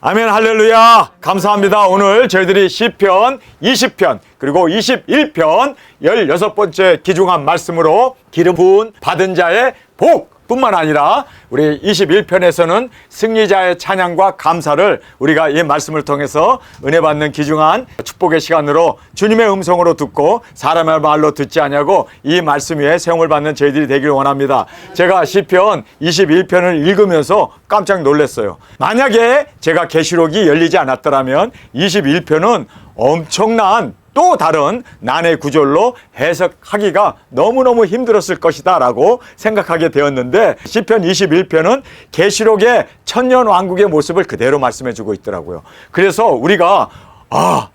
아멘, 할렐루야. 감사합니다. 오늘 저희들이 시편 20편 그리고 21편 16번째 귀중한 말씀으로 기름 부은 받은 자의 복 뿐만 아니라 우리 21편에서는 승리자의 찬양과 감사를 우리가 이 말씀을 통해서 은혜 받는 귀중한 축복의 시간으로 주님의 음성으로 듣고 사람의 말로 듣지 아니하고 이 말씀 위에 세움을 받는 저희들이 되기를 원합니다. 제가 시편 21편을 읽으면서 깜짝 놀랐어요. 만약에 제가 계시록이 열리지 않았더라면 21편은 엄청난 또 다른 난해 구절로 해석하기가 너무너무 힘들었을 것이다 라고 생각하게 되었는데, 시편 21편은 계시록의 천년왕국의 모습을 그대로 말씀해 주고 있더라고요. 그래서 우리가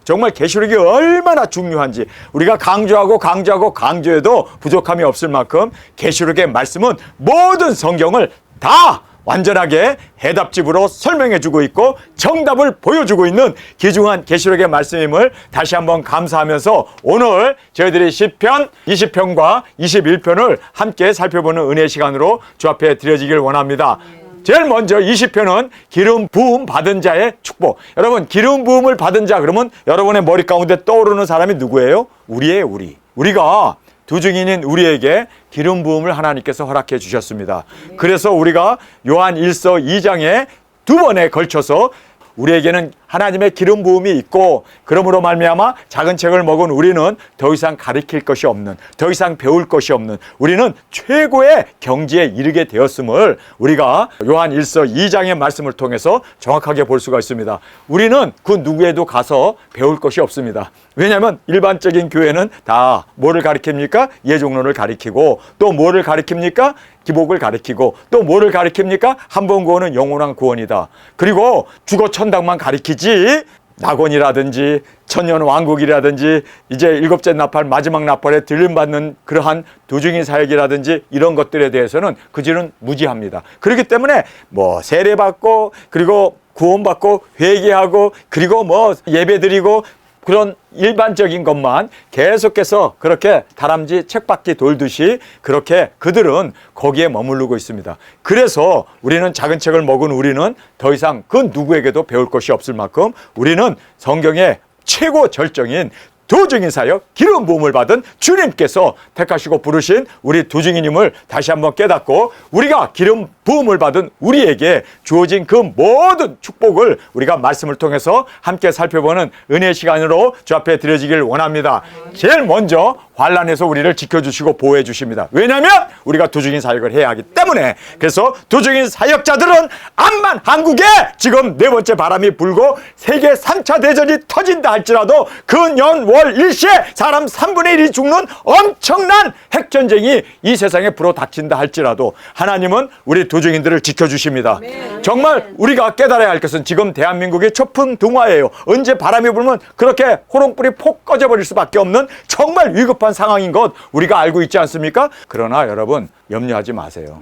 정말 계시록이 얼마나 중요한지 우리가 강조해도 부족함이 없을 만큼 계시록의 말씀은 모든 성경을 다 완전하게 해답집으로 설명해 주고 있고 정답을 보여주고 있는 귀중한 계시록의 말씀임을 다시 한번 감사하면서 오늘 저희들이 시편 20편과 21편을 함께 살펴보는 은혜의 시간으로 주 앞에 드려지길 원합니다. 제일 먼저 20편은 기름 부음 받은 자의 축복. 여러분, 기름 부음을 받은 자 그러면 여러분의 머리 가운데 떠오르는 사람이 누구예요? 우리예요, 우리. 우리가 두 증인인 우리에게 기름 부음을 하나님께서 허락해 주셨습니다. 그래서 우리가 요한 1서 2장에 두 번에 걸쳐서 우리에게는 하나님의 기름 부음이 있고 그러므로 말미암아 작은 책을 먹은 우리는 더 이상 가르칠 것이 없는, 더 이상 배울 것이 없는, 우리는 최고의 경지에 이르게 되었음을 우리가 요한 1서 2장의 말씀을 통해서 정확하게 볼 수가 있습니다. 우리는 그 누구에도 가서 배울 것이 없습니다. 왜냐하면 일반적인 교회는 다 뭐를 가르칩니까? 예종론을 가르치고 또 뭐를 가르칩니까? 기복을 가르치고 또 뭐를 가르칩니까? 한 번 구원은 영원한 구원이다. 그리고 죽어 천당만 가르치지 낙원이라든지 천년왕국이라든지 이제 일곱째 나팔 마지막 나팔에 들림받는 그러한 두중인 사역이라든지 이런 것들에 대해서는 그들은 무지합니다. 그렇기 때문에 뭐 세례받고 그리고 구원받고 회개하고 그리고 뭐 예배드리고 그런 일반적인 것만 계속해서 그렇게 다람쥐 책바퀴 돌듯이 그렇게 그들은 거기에 머무르고 있습니다. 그래서 우리는 작은 책을 먹은 우리는 더 이상 그 누구에게도 배울 것이 없을 만큼 우리는 성경의 최고 절정인 두증인 사역 기름 부음을 받은 주님께서 택하시고 부르신 우리 두증인임을 다시 한번 깨닫고 우리가 기름 부음을 받은 우리에게 주어진 그 모든 축복을 우리가 말씀을 통해서 함께 살펴보는 은혜의 시간으로 주 앞에 드려지길 원합니다. 제일 먼저 환난에서 우리를 지켜주시고 보호해 주십니다. 왜냐하면 우리가 두증인 사역을 해야 하기 때문에. 그래서 두증인 사역자들은 암만 한국에 지금 네 번째 바람이 불고 세계 3차 대전이 터진다 할지라도 그 년 월 일시에 사람 3분의 1이 죽는 엄청난 핵전쟁이 이 세상에 불어닥친다 할지라도 하나님은 우리 두증인들을 지켜주십니다. 정말 우리가 깨달아야 할 것은 지금 대한민국이 초풍등화예요. 언제 바람이 불면 그렇게 호롱불이 폭 꺼져버릴 수밖에 없는 정말 위급한 상황인 것 우리가 알고 있지 않습니까? 그러나 여러분 염려하지 마세요.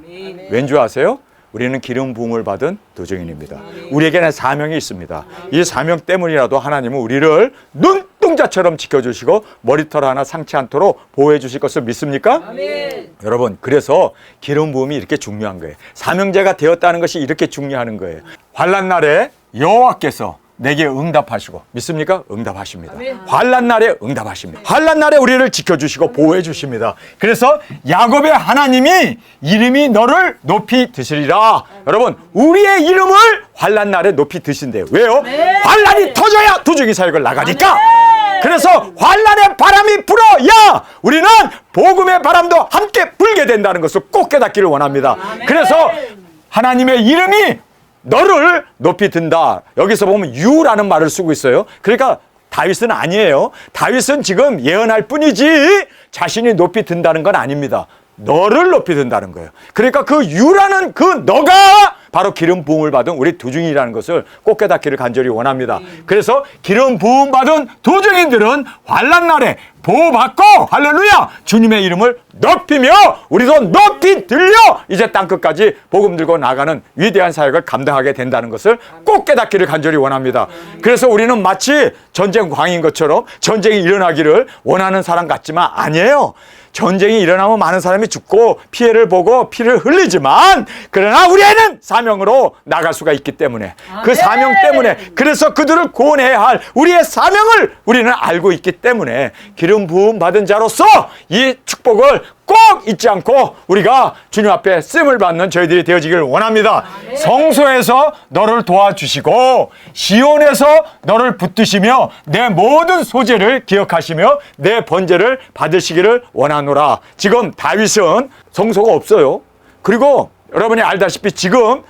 왠지 아세요? 우리는 기름 부음을 받은 두증인입니다. 우리에게는 사명이 있습니다. 이 사명 때문이라도 하나님은 우리를 눈동자처럼 지켜주시고 머리털 하나 상치 않도록 보호해 주실 것을 믿습니까? 아멘. 여러분, 그래서 기름 부음이 이렇게 중요한 거예요. 사명제가 되었다는 것이 이렇게 중요한 거예요. 환난 날에 여호와께서 내게 응답하시고, 믿습니까? 응답하십니다. 환난 날에 응답하십니다. 환난 날에 우리를 지켜주시고 보호해 주십니다. 그래서 야곱의 하나님이 이름이 너를 높이 드시리라. 여러분, 우리의 이름을 환난 날에 높이 드신대요. 왜요? 환난이 터져야 두증인 사역을 나가니까. 그래서 환난의 바람이 불어야 우리는 복음의 바람도 함께 불게 된다는 것을 꼭 깨닫기를 원합니다. 그래서 하나님의 이름이 너를 높이 든다. 여기서 보면 유라는 말을 쓰고 있어요. 그러니까 다윗은 아니에요. 다윗은 지금 예언할 뿐이지 자신이 높이 든다는 건 아닙니다. 너를 높이 든다는 거예요. 그러니까 그 유라는 그 너가 바로 기름 부음을 받은 우리 두증인이라는 것을 꼭 깨닫기를 간절히 원합니다. 그래서 기름 부음 받은 두증인들은 환난 날에 보호받고 할렐루야 주님의 이름을 높이며 우리도 높이 들려 이제 땅끝까지 복음 들고 나가는 위대한 사역을 감당하게 된다는 것을 꼭 깨닫기를 간절히 원합니다. 그래서 우리는 마치 전쟁 광인 것처럼 전쟁이 일어나기를 원하는 사람 같지만 아니에요. 전쟁이 일어나면 많은 사람이 죽고 피해를 보고 피를 흘리지만 그러나 우리는 사명으로 나갈 수가 있기 때문에 그 사명 때문에 그래서 그들을 구원해야 할 우리의 사명을 우리는 알고 있기 때문에 기름 부음 받은 자로서 이 축복을 꼭 잊지 않고 우리가 주님 앞에 쓰임을 받는 저희들이 되어지기를 원합니다. 성소에서 너를 도와주시고 시온에서 너를 붙드시며 내 모든 소재를 기억하시며 내 번제를 받으시기를 원하노라. 지금 다윗은 성소가 없어요. 그리고 여러분이 알다시피 지금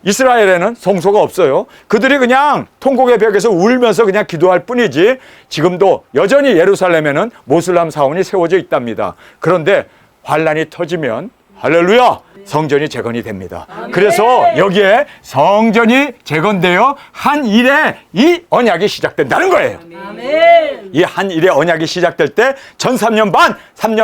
이스라엘에는 성소가 없어요. 그들이 그냥 통곡의 벽에서 울면서 그냥 기도할 뿐이지 지금도 여전히 예루살렘에는 모슬람 사원이 세워져 있답니다. 그런데 환란이 터지면 할렐루야 성전이 재건이 됩니다. 그래서 여기에 성전이 재건되어 한 일에 이 언약이 시작된다는 거예요. 이 한 일의 언약이 시작될 때 전 3년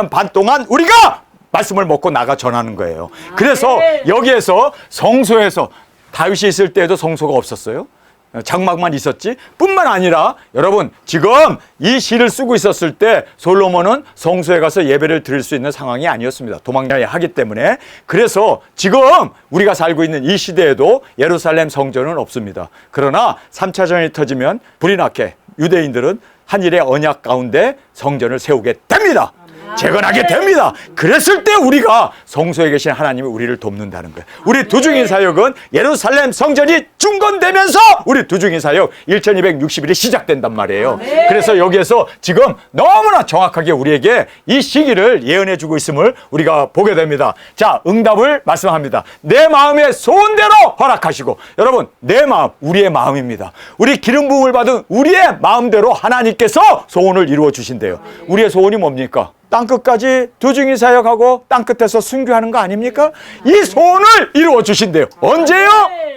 반 동안 우리가 말씀을 먹고 나가 전하는 거예요. 그래서 여기에서 성소에서 다윗이 있을 때에도 성소가 없었어요. 장막만 있었지 뿐만 아니라 여러분 지금 이 시를 쓰고 있었을 때 솔로몬은 성소에 가서 예배를 드릴 수 있는 상황이 아니었습니다. 도망가야 하기 때문에. 그래서 지금 우리가 살고 있는 이 시대에도 예루살렘 성전은 없습니다. 그러나 3차 전이 터지면 불이 나게 유대인들은 한 일의 언약 가운데 성전을 세우게 됩니다. 재건하게 됩니다. 그랬을 때 우리가 성소에 계신 하나님이 우리를 돕는다는 거예요. 우리 두중인 사역은 예루살렘 성전이 중건되면서 우리 두중인 사역 1260일이 시작된단 말이에요. 그래서 여기에서 지금 너무나 정확하게 우리에게 이 시기를 예언해 주고 있음을 우리가 보게 됩니다. 자, 응답을 말씀합니다. 내 마음의 소원대로 허락하시고. 여러분, 내 마음, 우리의 마음입니다. 우리 기름 부음을 받은 우리의 마음대로 하나님께서 소원을 이루어 주신대요. 우리의 소원이 뭡니까? 땅끝까지 두중이 사역하고 땅끝에서 순교하는 거 아닙니까? 이 소원을 이루어 주신대요. 언제요?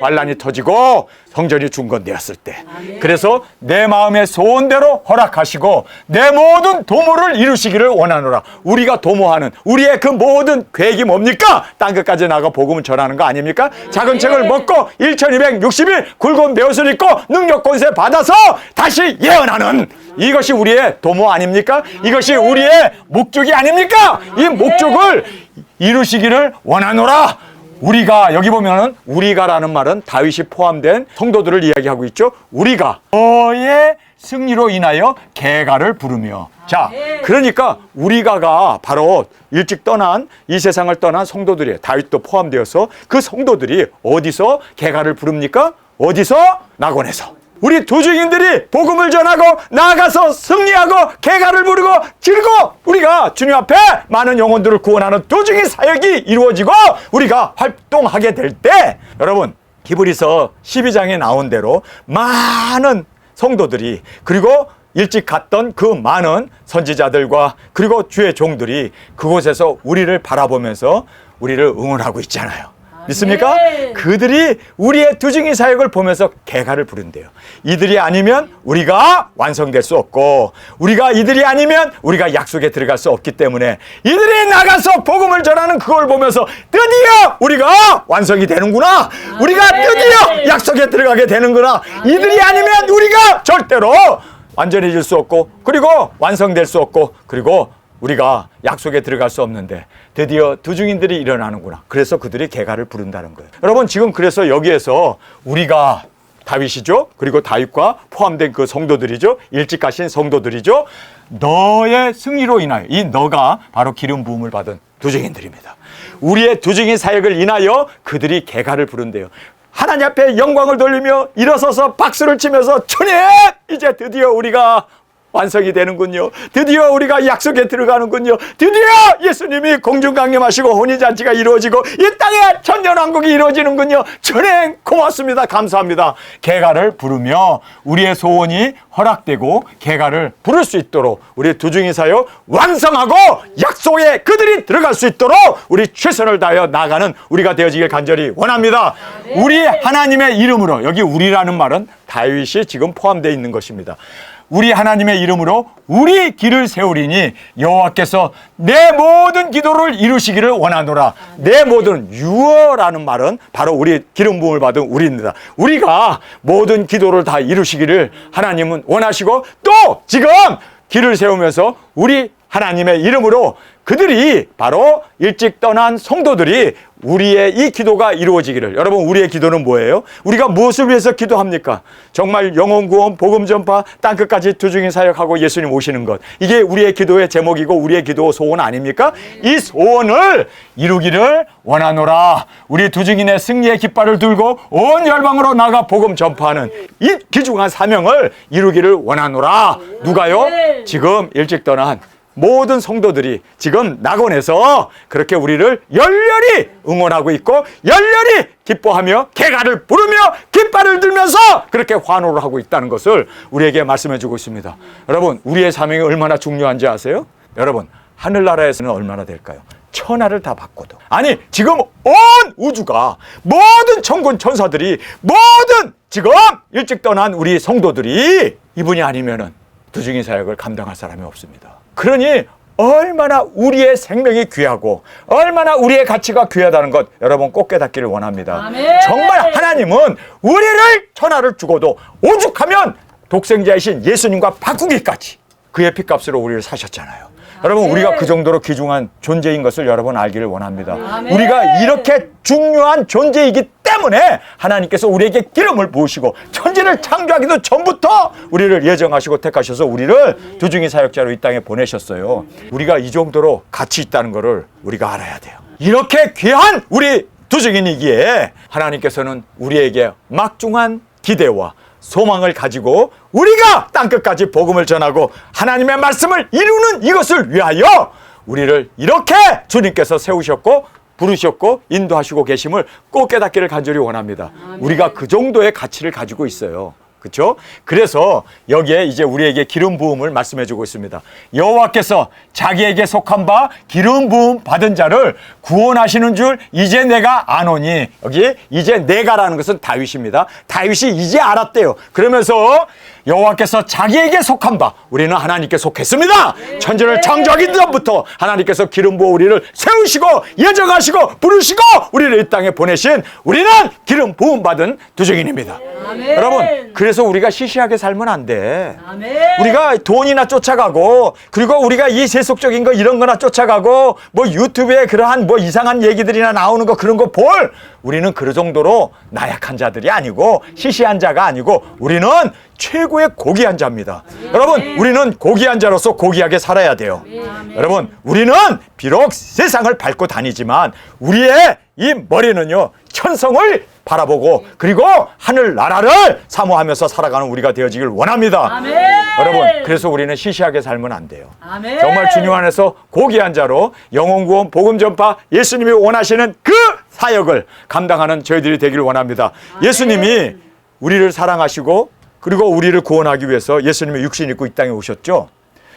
환란이 터지고 성전이 중건되었을 때. 그래서 내 마음의 소원대로 허락하시고 내 모든 도모를 이루시기를 원하노라. 우리가 도모하는 우리의 그 모든 계획이 뭡니까? 땅끝까지 나가 복음을 전하는 거 아닙니까? 작은 책을 먹고 1260일 굵은 베옷을 입고 능력 권세 받아서 다시 예언하는 이것이 우리의 도모 아닙니까? 이것이 우리의 목적이 아닙니까? 이 목적을 이루시기를 원하노라. 우리가 여기 보면은 우리가라는 말은 다윗이 포함된 성도들을 이야기하고 있죠. 우리가 너의 승리로 인하여 개가를 부르며. 자, 그러니까 우리가가 바로 일찍 떠난 이 세상을 떠난 성도들이에요. 다윗도 포함되어서 그 성도들이 어디서 개가를 부릅니까? 어디서? 낙원에서. 우리 두중인들이 복음을 전하고 나아가서 승리하고 개가를 부르고 즐거 우리가 주님 앞에 많은 영혼들을 구원하는 두중인 사역이 이루어지고 우리가 활동하게 될 때 여러분 히브리서 12장에 나온 대로 많은 성도들이 그리고 일찍 갔던 그 많은 선지자들과 그리고 주의 종들이 그곳에서 우리를 바라보면서 우리를 응원하고 있잖아요. 믿습니까? 그들이 우리의 두중인 사역을 보면서 개가를 부른대요. 이들이 아니면 우리가 완성될 수 없고 우리가 이들이 아니면 우리가 약속에 들어갈 수 없기 때문에 이들이 나가서 복음을 전하는 그걸 보면서 드디어 우리가 완성이 되는구나. 우리가 드디어 약속에 들어가게 되는구나. 이들이 아니면 우리가 절대로 완전해질 수 없고 그리고 완성될 수 없고 그리고 우리가 약속에 들어갈 수 없는데 드디어 두중인들이 일어나는구나. 그래서 그들이 개가를 부른다는 거예요. 여러분 지금 그래서 여기에서 우리가 다윗이죠. 그리고 다윗과 포함된 그 성도들이죠. 일찍 가신 성도들이죠. 너의 승리로 인하여 이 너가 바로 기름 부음을 받은 두중인들입니다. 우리의 두중인 사역을 인하여 그들이 개가를 부른대요. 하나님 앞에 영광을 돌리며 일어서서 박수를 치면서 주님 이제 드디어 우리가 완성이 되는군요. 드디어 우리가 약속에 들어가는군요. 드디어 예수님이 공중 강림하시고 혼인잔치가 이루어지고 이 땅에 천년왕국이 이루어지는군요. 주님 고맙습니다. 감사합니다. 개가를 부르며 우리의 소원이 허락되고 개가를 부를 수 있도록 우리 두중인 사역 완성하고 약속에 그들이 들어갈 수 있도록 우리 최선을 다하여 나가는 우리가 되어지길 간절히 원합니다. 우리 하나님의 이름으로 여기 우리라는 말은 다윗이 지금 포함되어 있는 것입니다. 우리 하나님의 이름으로 우리 길을 세우리니 여호와께서 내 모든 기도를 이루시기를 원하노라. 내 모든 유어라는 말은 바로 우리 기름 부음을 받은 우리입니다. 우리가 모든 기도를 다 이루시기를 하나님은 원하시고 또 지금 길을 세우면서 우리 하나님의 이름으로 그들이 바로 일찍 떠난 성도들이 우리의 이 기도가 이루어지기를. 여러분, 우리의 기도는 뭐예요? 우리가 무엇을 위해서 기도합니까? 정말 영혼 구원, 복음 전파, 땅끝까지 두중인 사역하고 예수님 오시는 것. 이게 우리의 기도의 제목이고 우리의 기도 소원 아닙니까? 이 소원을 이루기를 원하노라. 우리 두중인의 승리의 깃발을 들고 온 열방으로 나가 복음 전파하는 이 귀중한 사명을 이루기를 원하노라. 누가요? 지금 일찍 떠난 모든 성도들이 지금 낙원에서 그렇게 우리를 열렬히 응원하고 있고 열렬히 기뻐하며 개가를 부르며 깃발을 들면서 그렇게 환호를 하고 있다는 것을 우리에게 말씀해 주고 있습니다. 여러분, 우리의 사명이 얼마나 중요한지 아세요? 여러분, 하늘나라에서는 얼마나 될까요? 천하를 다 바꿔도. 아니, 지금 온 우주가 모든 천군 천사들이 모든 지금 일찍 떠난 우리 성도들이 이분이 아니면은 두중인 사역을 감당할 사람이 없습니다. 그러니 얼마나 우리의 생명이 귀하고 얼마나 우리의 가치가 귀하다는 것 여러분 꼭 깨닫기를 원합니다. 아멘. 정말 하나님은 우리를 천하를 주고도 오죽하면 독생자이신 예수님과 바꾸기까지 그의 핏값으로 우리를 사셨잖아요. 여러분, 우리가 그 정도로 귀중한 존재인 것을 여러분 알기를 원합니다. 아멘. 우리가 이렇게 중요한 존재이기 때문에 하나님께서 우리에게 기름을 부으시고 천지를 창조하기도 전부터 우리를 예정하시고 택하셔서 우리를 두중인 사역자로 이 땅에 보내셨어요. 우리가 이 정도로 가치 있다는 것을 우리가 알아야 돼요. 이렇게 귀한 우리 두중인이기에 하나님께서는 우리에게 막중한 기대와 소망을 가지고 우리가 땅끝까지 복음을 전하고 하나님의 말씀을 이루는 이것을 위하여 우리를 이렇게 주님께서 세우셨고 부르셨고 인도하시고 계심을 꼭 깨닫기를 간절히 원합니다. 우리가 그 정도의 가치를 가지고 있어요. 그렇죠? 그래서 여기에 이제 우리에게 기름 부음을 말씀해 주고 있습니다. 여호와께서 자기에게 속한 바 기름 부음 받은 자를 구원하시는 줄 이제 내가 아노니. 여기 이제 내가라는 것은 다윗입니다. 다윗이 이제 알았대요. 그러면서 여호와께서 자기에게 속한 바, 우리는 하나님께 속했습니다. 천지를 창조하기 전부터 하나님께서 기름 부어 우리를 세우시고 예정하시고 부르시고 우리를 이 땅에 보내신 우리는 기름 부음 받은 두중인입니다. 아멘. 여러분, 그래서 우리가 시시하게 살면 안 돼. 아멘. 우리가 돈이나 쫓아가고 그리고 우리가 이 세속적인 거 이런 거나 쫓아가고 뭐 유튜브에 그러한 뭐 이상한 얘기들이나 나오는 거 그런 거 볼 우리는 그 정도로 나약한 자들이 아니고 시시한 자가 아니고 우리는 최고의 고귀한 자입니다. 여러분, 우리는 고귀한 자로서 고귀하게 살아야 돼요. 여러분, 우리는 비록 세상을 밟고 다니지만 우리의 이 머리는요 천성을 바라보고 그리고 하늘나라를 사모하면서 살아가는 우리가 되어지길 원합니다. 아멘. 여러분, 그래서 우리는 시시하게 살면 안 돼요. 아멘. 정말 주님 안에서 고귀한 자로 영혼 구원 복음 전파 예수님이 원하시는 그 사역을 감당하는 저희들이 되기를 원합니다. 예수님이 우리를 사랑하시고 그리고 우리를 구원하기 위해서 예수님이 육신 입고 이 땅에 오셨죠.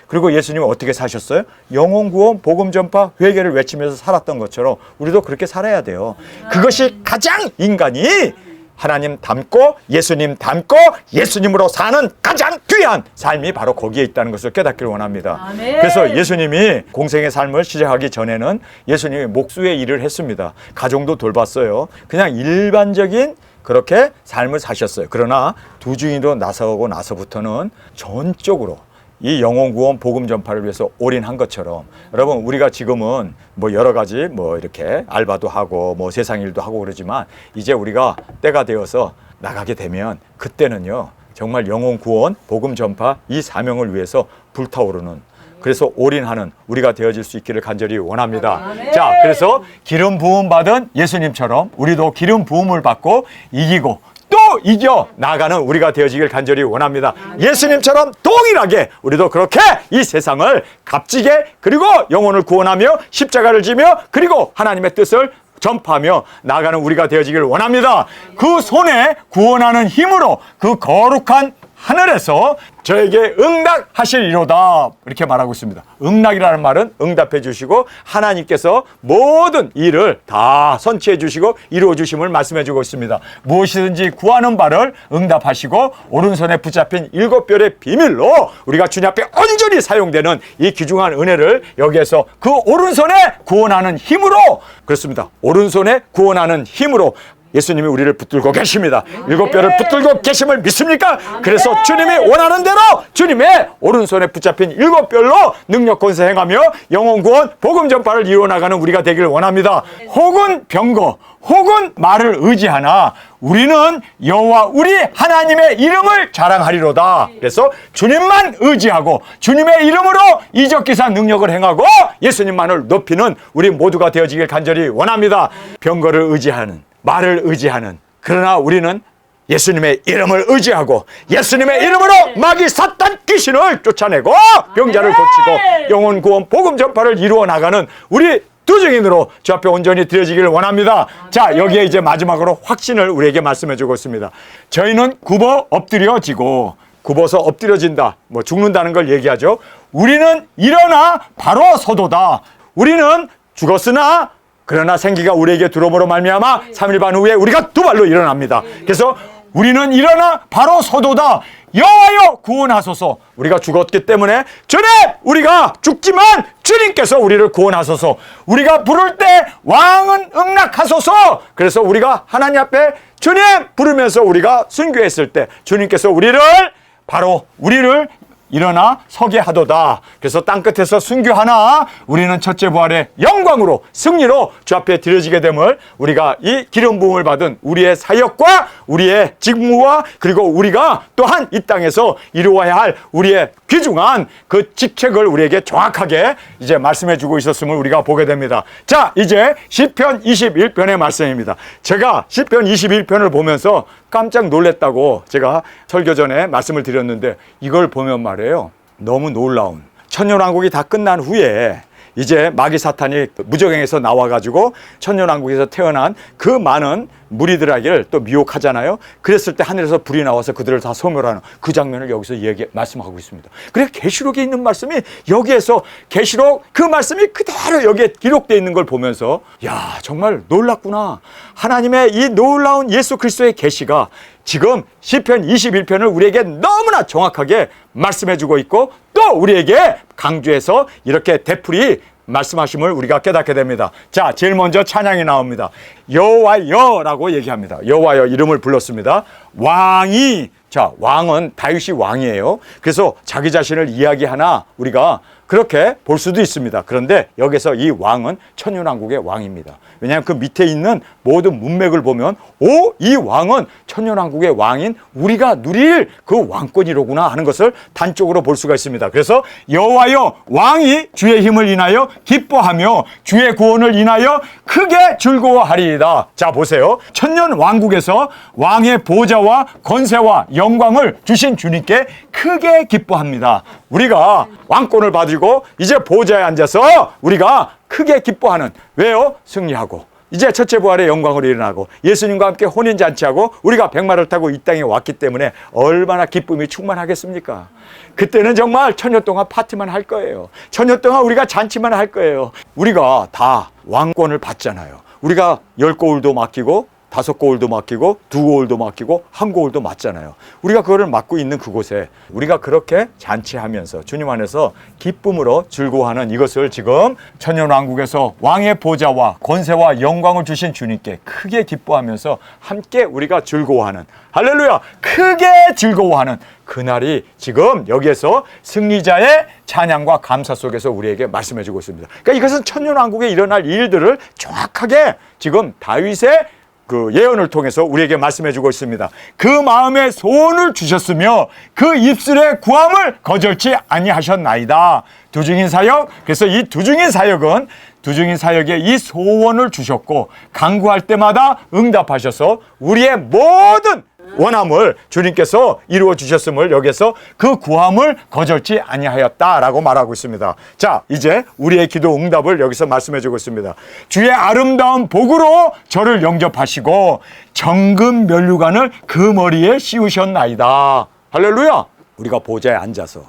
그리고 예수님은 어떻게 사셨어요? 영혼 구원 복음 전파 회개를 외치면서 살았던 것처럼 우리도 그렇게 살아야 돼요. 그것이 가장 인간이 하나님 닮고 예수님 닮고 예수님으로 사는 가장 귀한 삶이 바로 거기에 있다는 것을 깨닫기를 원합니다. 아멘. 그래서 예수님이 공생의 삶을 시작하기 전에는 예수님이 목수의 일을 했습니다. 가정도 돌봤어요. 그냥 일반적인 그렇게 삶을 사셨어요. 그러나 두중인으로 나서고 나서부터는 전적으로 이 영혼 구원 복음 전파를 위해서 올인한 것처럼 여러분, 우리가 지금은 뭐 여러 가지 뭐 이렇게 알바도 하고 뭐 세상 일도 하고 그러지만 이제 우리가 때가 되어서 나가게 되면 그때는요 정말 영혼 구원 복음 전파 이 사명을 위해서 불타오르는, 그래서 올인하는 우리가 되어질 수 있기를 간절히 원합니다. 아멘. 자, 그래서 기름 부음 받은 예수님처럼 우리도 기름 부음을 받고 이기고 또 이겨 나가는 우리가 되어지길 간절히 원합니다. 예수님처럼 동일하게 우리도 그렇게 이 세상을 값지게 그리고 영혼을 구원하며 십자가를 지며 그리고 하나님의 뜻을 전파하며 나가는 우리가 되어지길 원합니다. 그 손에 구원하는 힘으로 그 거룩한 하늘에서 저에게 응답하시리로다 이렇게 말하고 있습니다. 응답이라는 말은 응답해 주시고 하나님께서 모든 일을 다 선취해 주시고 이루어 주심을 말씀해 주고 있습니다. 무엇이든지 구하는 바를 응답하시고 오른손에 붙잡힌 7별의 비밀로 우리가 주님 앞에 온전히 사용되는 이 귀중한 은혜를 여기에서 그 오른손에 구원하는 힘으로, 그렇습니다, 오른손에 구원하는 힘으로 예수님이 우리를 붙들고 계십니다. 7별을 붙들고 계심을 믿습니까? 그래서 주님이 원하는 대로 주님의 오른손에 붙잡힌 7별로 능력 권세 행하며 영혼 구원 복음 전파를 이루어나가는 우리가 되기를 원합니다. 혹은 병거 혹은 말을 의지하나 우리는 여호와 우리 하나님의 이름을 자랑하리로다. 그래서 주님만 의지하고 주님의 이름으로 이적기사 능력을 행하고 예수님만을 높이는 우리 모두가 되어지길 간절히 원합니다. 병거를 의지하는, 말을 의지하는, 그러나 우리는 예수님의 이름을 의지하고 예수님의 이름으로 마귀 사탄 귀신을 쫓아내고 병자를 고치고 영혼 구원 복음 전파를 이루어 나가는 우리 두 증인으로 주 앞에 온전히 드려지기를 원합니다. 자, 여기에 이제 마지막으로 확신을 우리에게 말씀해 주고 있습니다. 저희는 굽어 엎드려지고, 굽어서 엎드려진다, 뭐 죽는다는 걸 얘기하죠. 우리는 일어나 바로 서도다. 우리는 죽었으나 그러나 생기가 우리에게 들어옴으로 말미암아 3일 반 후에 우리가 두 발로 일어납니다. 그래서 우리는 일어나 바로 서도다. 여호와여 구원하소서. 우리가 죽었기 때문에 주님, 우리가 죽지만 주님께서 우리를 구원하소서. 우리가 부를 때 왕은 응낙하소서. 그래서 우리가 하나님 앞에 주님 부르면서 우리가 순교했을 때 주님께서 우리를 일어나 서게 하도다. 그래서 땅끝에서 순교하나 우리는 첫째 부활의 영광으로 승리로 주 앞에 드려지게 됨을, 우리가 이 기름 부음을 받은 우리의 사역과 우리의 직무와 그리고 우리가 또한 이 땅에서 이루어야 할 우리의 귀중한 그 직책을 우리에게 정확하게 이제 말씀해 주고 있었음을 우리가 보게 됩니다. 자, 이제 시편 21편의 말씀입니다. 제가 시편 21편을 보면서 깜짝 놀랐다고 제가 설교 전에 말씀을 드렸는데, 이걸 보면 말이에요, 너무 놀라운, 천년왕국이 다 끝난 후에 이제 마귀 사탄이 무적행에서 나와가지고 천년왕국에서 태어난 그 많은 무리들에게 또 미혹하잖아요. 그랬을 때 하늘에서 불이 나와서 그들을 다 소멸하는 그 장면을 여기서 말씀하고 있습니다. 그래, 계시록에 있는 말씀이 여기에서 계시록 그 말씀이 그대로 여기에 기록되어 있는 걸 보면서, 야, 정말 놀랍구나. 하나님의 이 놀라운 예수 그리스도의 계시가 지금 시편 21편을 우리에게 너무나 정확하게 말씀해주고 있고, 또 우리에게 강조해서 이렇게 되풀이 말씀하심을 우리가 깨닫게 됩니다. 자, 제일 먼저 찬양이 나옵니다. 여호와여라고 얘기합니다. 여호와여 이름을 불렀습니다. 왕이, 자, 왕은 다윗이 왕이에요. 그래서 자기 자신을 이야기하나 우리가 그렇게 볼 수도 있습니다. 그런데 여기서 이 왕은 천년왕국의 왕입니다. 왜냐하면 그 밑에 있는 모든 문맥을 보면, 이 왕은 천년왕국의 왕인 우리가 누릴 그 왕권이로구나 하는 것을 단적으로 볼 수가 있습니다. 그래서 여호와여, 왕이 주의 힘을 인하여 기뻐하며 주의 구원을 인하여 크게 즐거워하리이다. 자, 보세요. 천년왕국에서 왕의 보좌와 권세와 영광을 주신 주님께 크게 기뻐합니다. 우리가 왕권을 받고 이제 보좌에 앉아서 우리가 크게 기뻐하는, 왜요? 승리하고 이제 첫째 부활의 영광으로 일어나고 예수님과 함께 혼인잔치하고 우리가 백마를 타고 이 땅에 왔기 때문에 얼마나 기쁨이 충만하겠습니까? 그때는 정말 천년 동안 파티만 할 거예요. 천년 동안 우리가 잔치만 할 거예요. 우리가 다 왕권을 받잖아요. 우리가 10고울도 맡기고 5고울도 맡기고 2고울도 맡기고 1고울도 맡잖아요. 우리가 그거를 맡고 있는 그곳에 우리가 그렇게 잔치하면서 주님 안에서 기쁨으로 즐거워하는 이것을 지금 천년왕국에서 왕의 보좌와 권세와 영광을 주신 주님께 크게 기뻐하면서 함께 우리가 즐거워하는, 할렐루야, 크게 즐거워하는 그날이 지금 여기에서 승리자의 찬양과 감사 속에서 우리에게 말씀해 주고 있습니다. 그러니까 이것은 천년왕국에 일어날 일들을 정확하게 지금 다윗의 그 예언을 통해서 우리에게 말씀해 주고 있습니다. 그 마음에 소원을 주셨으며 그 입술의 구함을 거절치 아니하셨나이다. 두중인 사역, 그래서 이 두중인 사역은 두중인 사역에 이 소원을 주셨고 간구할 때마다 응답하셔서 우리의 모든 원함을 주님께서 이루어 주셨음을 여기서 그 구함을 거절치 아니하였다라고 말하고 있습니다. 자, 이제 우리의 기도 응답을 여기서 말씀해 주고 있습니다. 주의 아름다운 복으로 저를 영접하시고 정금 면류관을 그 머리에 씌우셨나이다. 할렐루야! 우리가 보좌에 앉아서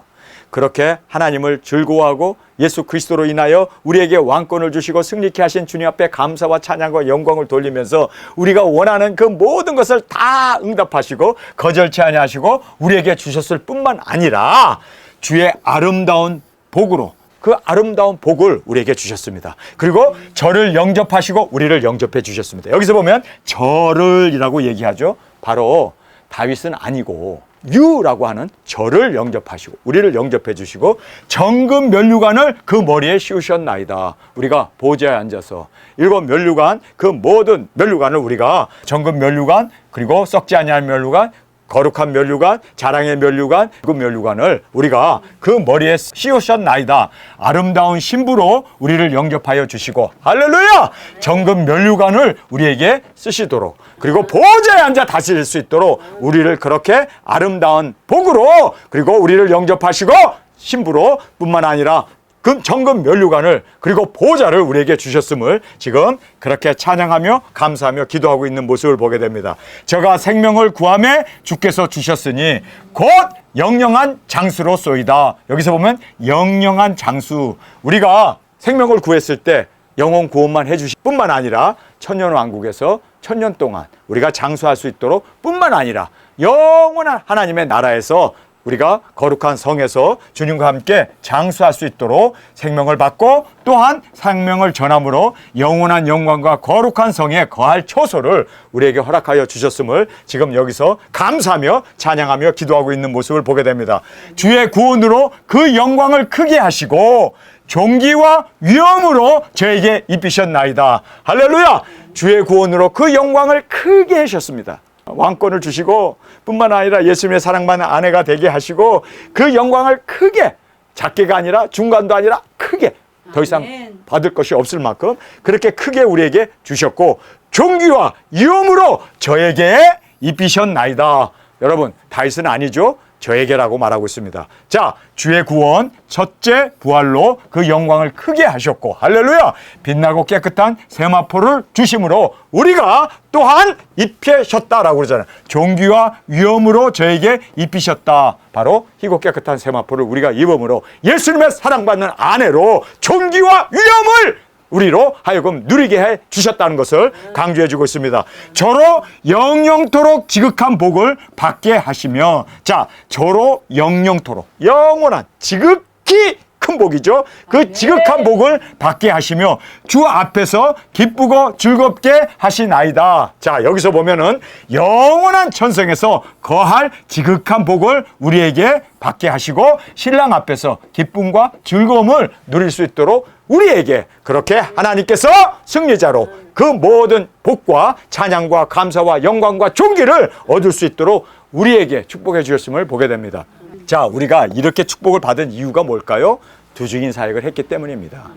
그렇게 하나님을 즐거워하고 예수 그리스도로 인하여 우리에게 왕권을 주시고 승리케 하신 주님 앞에 감사와 찬양과 영광을 돌리면서 우리가 원하는 그 모든 것을 다 응답하시고 거절치 아니하시고 우리에게 주셨을 뿐만 아니라 주의 아름다운 복으로 그 아름다운 복을 우리에게 주셨습니다. 그리고 저를 영접하시고 우리를 영접해 주셨습니다. 여기서 보면 저를이라고 얘기하죠. 바로 다윗은 아니고 유라고 하는 저를 영접하시고 우리를 영접해 주시고 정금 면류관을 그 머리에 씌우셨나이다. 우리가 보좌에 앉아서 일곱 면류관 그 모든 면류관을 우리가 정금 면류관 그리고 썩지 아니한 면류관 거룩한 면류관, 자랑의 면류관, 그 면류관을 우리가 그 머리에 씌우셨나이다. 아름다운 신부로 우리를 영접하여 주시고 할렐루야! 정금 면류관을 우리에게 쓰시도록 그리고 보좌에 앉아 다스릴 수 있도록 우리를 그렇게 아름다운 복으로 그리고 우리를 영접하시고 신부로 뿐만 아니라 그 정금 면류관을 그리고 보좌를 우리에게 주셨음을 지금 그렇게 찬양하며 감사하며 기도하고 있는 모습을 보게 됩니다. 저가 생명을 구함에 주께서 주셨으니 곧 영영한 장수로소이다. 여기서 보면 영영한 장수, 우리가 생명을 구했을 때 영혼 구원만 해주실 뿐만 아니라 천년왕국에서 천년 동안 우리가 장수할 수 있도록 뿐만 아니라 영원한 하나님의 나라에서 우리가 거룩한 성에서 주님과 함께 장수할 수 있도록 생명을 받고 또한 생명을 전함으로 영원한 영광과 거룩한 성에 거할 초소를 우리에게 허락하여 주셨음을 지금 여기서 감사하며 찬양하며 기도하고 있는 모습을 보게 됩니다. 주의 구원으로 그 영광을 크게 하시고 존귀와 위엄으로 저에게 입히셨나이다. 할렐루야! 주의 구원으로 그 영광을 크게 하셨습니다. 왕권을 주시고 뿐만 아니라 예수님의 사랑받는 아내가 되게 하시고 그 영광을 크게, 작게가 아니라 중간도 아니라 크게, 더 이상 받을 것이 없을 만큼 그렇게 크게 우리에게 주셨고 존귀와 위엄으로 저에게 입히셨나이다. 여러분, 다윗은 아니죠? 저에게라고 말하고 있습니다. 자, 주의 구원 첫째 부활로 그 영광을 크게 하셨고 할렐루야! 빛나고 깨끗한 세마포를 주심으로 우리가 또한 입히셨다라고 그러잖아요. 존귀와 위엄으로 저에게 입히셨다. 바로 희고 깨끗한 세마포를 우리가 입음으로 예수님의 사랑받는 아내로 존귀와 위엄을 우리로 하여금 누리게 해 주셨다는 것을 강조해 주고 있습니다. 저로 영영토록 지극한 복을 받게 하시며, 자, 저로 영영토록 영원한 지극히 큰 복이죠. 그 지극한 복을 받게 하시며 주 앞에서 기쁘고 즐겁게 하시나이다. 자, 여기서 보면은 영원한 천성에서 거할 지극한 복을 우리에게 받게 하시고 신랑 앞에서 기쁨과 즐거움을 누릴 수 있도록 우리에게 그렇게 하나님께서 승리자로 그 모든 복과 찬양과 감사와 영광과 존귀를 얻을 수 있도록 우리에게 축복해 주셨음을 보게 됩니다. 자, 우리가 이렇게 축복을 받은 이유가 뭘까요? 두중인 사역을 했기 때문입니다.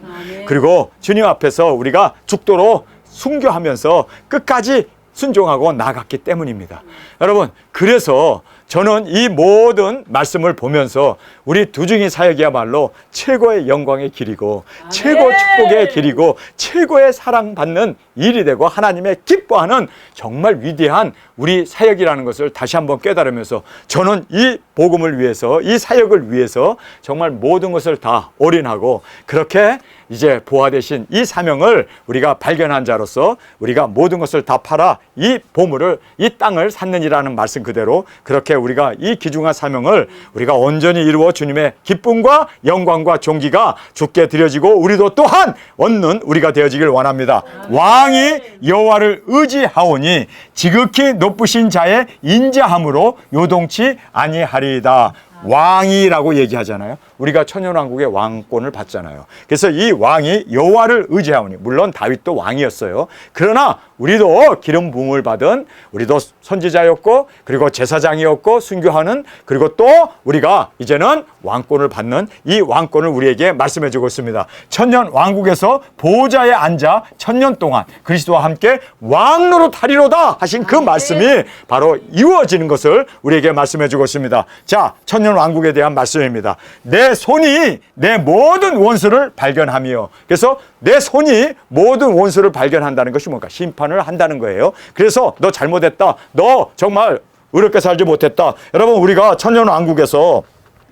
그리고 주님 앞에서 우리가 죽도록 순교하면서 끝까지 순종하고 나갔기 때문입니다. 여러분, 그래서 저는 이 모든 말씀을 보면서 우리 두중인 사역이야말로 최고의 영광의 길이고 최고 축복의 길이고 최고의 사랑받는 일이 되고 하나님의 기뻐하는 정말 위대한 우리 사역이라는 것을 다시 한번 깨달으면서 저는 이 복음을 위해서 이 사역을 위해서 정말 모든 것을 다 올인하고 그렇게 이제 보화되신 이 사명을 우리가 발견한 자로서 우리가 모든 것을 다 팔아 이 보물을 이 땅을 샀느니라는 말씀 그대로 그렇게 우리가 이 귀중한 사명을 우리가 온전히 이루어 주님의 기쁨과 영광과 존귀가 주께 드려지고 우리도 또한 얻는 우리가 되어지길 원합니다. 왕이 여호와를 의지하오니 지극히 높으신 자의 인자함으로 요동치 아니하리이다. 왕이라고 얘기하잖아요. 우리가 천년왕국의 왕권을 받잖아요. 그래서 이 왕이 여호와를 의지하오니, 물론 다윗도 왕이었어요. 그러나 우리도 기름 부음을 받은 우리도 선지자였고 그리고 제사장이었고 순교하는 그리고 또 우리가 이제는 왕권을 받는 이 왕권을 우리에게 말씀해 주고 있습니다. 천년 왕국에서 보좌에 앉아 천년 동안 그리스도와 함께 왕노릇하리로다 하신 그 말씀이 바로 이루어지는 것을 우리에게 말씀해 주고 있습니다. 자, 천년 왕국에 대한 말씀입니다. 내 손이 내 모든 원수를 발견하며, 그래서 내 손이 모든 원수를 발견한다는 것이 뭔가 심판을 한다는 거예요. 그래서 너 잘못했다, 너 정말 의롭게 살지 못했다. 여러분, 우리가 천년왕국에서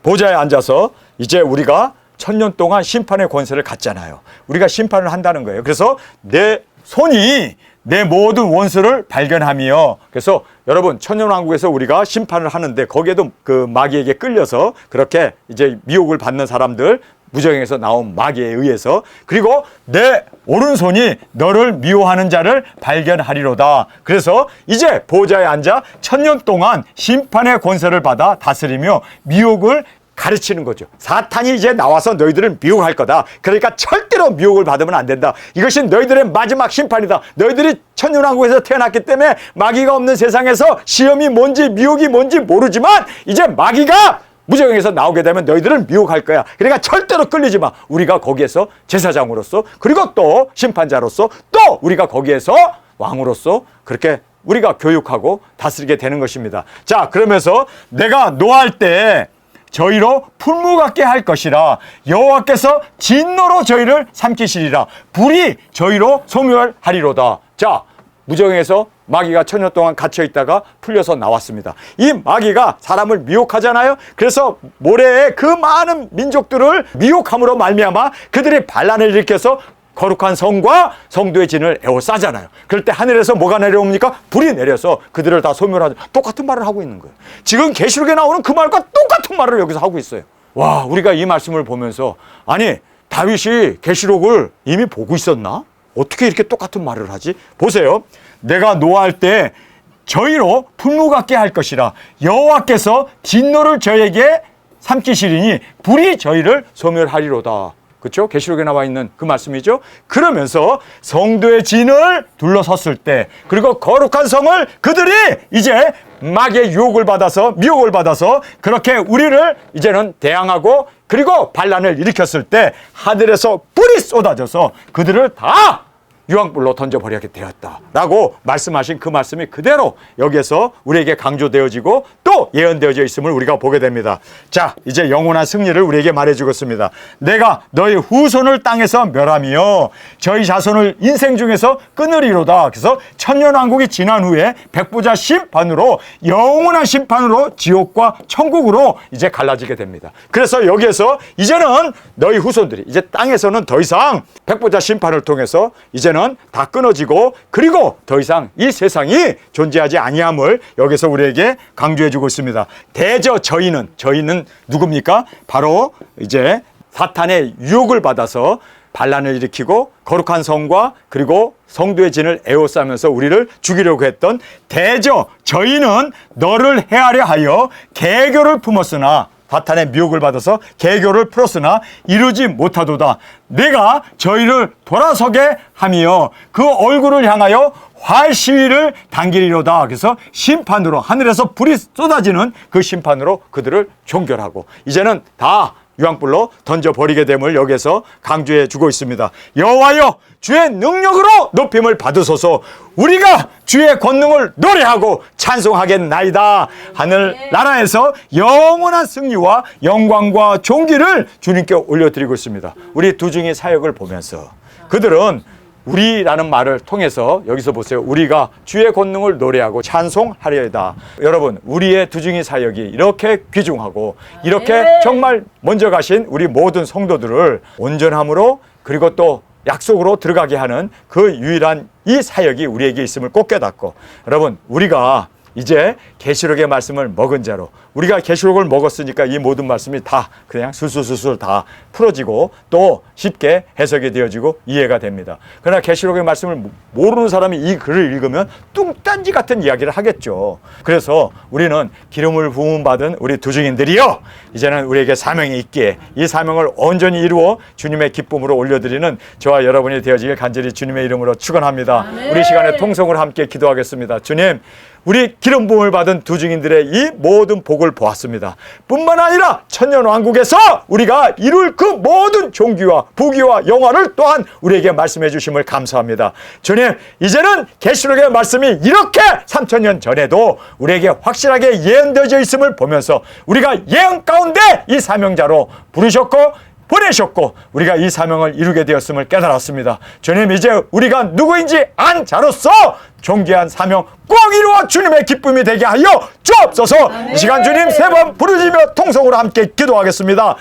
보좌에 앉아서 이제 우리가 1000년 동안 심판의 권세를 갖잖아요. 우리가 심판을 한다는 거예요. 그래서 내 손이 내 모든 원수를 발견하며, 그래서 여러분, 천년왕국에서 우리가 심판을 하는데 거기에도 그 마귀에게 끌려서 그렇게 이제 미혹을 받는 사람들, 무정에서 나온 마귀에 의해서, 그리고 내 오른손이 너를 미워하는 자를 발견하리로다. 그래서 이제 보좌에 앉아 1000년 동안 심판의 권세를 받아 다스리며 미혹을 가르치는 거죠. 사탄이 이제 나와서 너희들을 미혹할 거다. 그러니까 절대로 미혹을 받으면 안 된다. 이것이 너희들의 마지막 심판이다. 너희들이 천년왕국에서 태어났기 때문에 마귀가 없는 세상에서 시험이 뭔지 미혹이 뭔지 모르지만 이제 마귀가 무정에서 나오게 되면 너희들을 미혹할 거야. 그러니까 절대로 끌리지 마. 우리가 거기에서 제사장으로서, 그리고 또 심판자로서, 또 우리가 거기에서 왕으로서 그렇게 우리가 교육하고 다스리게 되는 것입니다. 자, 그러면서 내가 노할 때 저희로 풀무 같게 할 것이라. 여호와께서 진노로 저희를 삼키시리라. 불이 저희로 소멸하리로다. 자, 무정에서 마귀가 1000년 동안 갇혀 있다가 풀려서 나왔습니다. 이 마귀가 사람을 미혹하잖아요. 그래서 모래에 그 많은 민족들을 미혹함으로 말미암아 그들이 반란을 일으켜서 거룩한 성과 성도의 진을 에워싸잖아요. 그럴 때 하늘에서 뭐가 내려옵니까? 불이 내려서 그들을 다 소멸하죠. 똑같은 말을 하고 있는 거예요. 지금 계시록에 나오는 그 말과 똑같은 말을 여기서 하고 있어요. 와, 우리가 이 말씀을 보면서, 아니, 다윗이 계시록을 이미 보고 있었나? 어떻게 이렇게 똑같은 말을 하지? 보세요. 내가 노할 때 저희로 풀무 같게 할 것이라. 여호와께서 진노를 저에게 삼키시리니 불이 저희를 소멸하리로다. 그렇죠? 계시록에 나와 있는 그 말씀이죠. 그러면서 성도의 진을 둘러섰을 때, 그리고 거룩한 성을 그들이 이제 마귀의 유혹을 받아서, 미혹을 받아서 그렇게 우리를 이제는 대항하고, 그리고 반란을 일으켰을 때 하늘에서 불이 쏟아져서 그들을 다 유황불로 던져버리게 되었다라고 말씀하신 그 말씀이 그대로 여기에서 우리에게 강조되어지고 또 예언되어져 있음을 우리가 보게 됩니다. 자, 이제 영원한 승리를 우리에게 말해주겠습니다. 내가 너희 후손을 땅에서 멸하며 저희 자손을 인생 중에서 끊으리로다. 그래서 천년왕국이 지난 후에 백부자 심판으로, 영원한 심판으로 지옥과 천국으로 이제 갈라지게 됩니다. 그래서 여기에서 이제는 너희 후손들이 이제 땅에서는 더 이상 백부자 심판을 통해서 이제는 다 끊어지고, 그리고 더 이상 이 세상이 존재하지 아니함을 여기서 우리에게 강조해주고 있습니다. 대저 저희는 누굽니까? 바로 이제 사탄의 유혹을 받아서 반란을 일으키고 거룩한 성과 그리고 성도의 진을 에워싸면서 우리를 죽이려고 했던 대저 저희는 너를 해하려 하여 계교를 품었으나, 사탄의 미혹을 받아서 계교를 풀었으나 이루지 못하도다. 내가 저희를 돌아서게 하며 그 얼굴을 향하여 활시위를 당기리로다. 그래서 심판으로, 하늘에서 불이 쏟아지는 그 심판으로 그들을 종결하고 이제는 다 유황불로 던져버리게 됨을 여기에서 강조해 주고 있습니다. 여호와여, 주의 능력으로 높임을 받으소서. 우리가 주의 권능을 노래하고 찬송하겠나이다. 하늘나라에서 영원한 승리와 영광과 존귀를 주님께 올려드리고 있습니다. 우리 두중이 사역을 보면서 그들은 우리라는 말을 통해서 여기서 보세요. 우리가 주의 권능을 노래하고 찬송하리이다. 여러분, 우리의 두중이 사역이 이렇게 귀중하고 이렇게 정말 먼저 가신 우리 모든 성도들을 온전함으로, 그리고 또 약속으로 들어가게 하는 그 유일한 이 사역이 우리에게 있음을 꼭 깨닫고, 여러분, 우리가 이제 계시록의 말씀을 먹은 자로, 우리가 계시록을 먹었으니까 이 모든 말씀이 다 그냥 술술술술 다 풀어지고 또 쉽게 해석이 되어지고 이해가 됩니다. 그러나 계시록의 말씀을 모르는 사람이 이 글을 읽으면 뚱딴지 같은 이야기를 하겠죠. 그래서 우리는 기름을 부음 받은 우리 두중인들이요, 이제는 우리에게 사명이 있기에 이 사명을 온전히 이루어 주님의 기쁨으로 올려드리는 저와 여러분이 되어지길 간절히 주님의 이름으로 축원합니다. 우리 시간에 통성을 함께 기도하겠습니다. 주님, 우리 기름 부음을 받은 두중인들의 이 모든 복을 보았습니다. 뿐만 아니라 천년왕국에서 우리가 이룰 그 모든 존귀와 부귀와 영화를 또한 우리에게 말씀해 주심을 감사합니다. 주님, 이제는 계시록의 말씀이 이렇게 3000년 전에도 우리에게 확실하게 예언되어져 있음을 보면서 우리가 예언 가운데 이 사명자로 부르셨고 보내셨고 우리가 이 사명을 이루게 되었음을 깨달았습니다. 주님, 이제 우리가 누구인지 안 자로서 존귀한 사명 꼭 이루어 주님의 기쁨이 되게 하여 주옵소서. 이 시간 주님 세 번 부르짖으며 통성으로 함께 기도하겠습니다.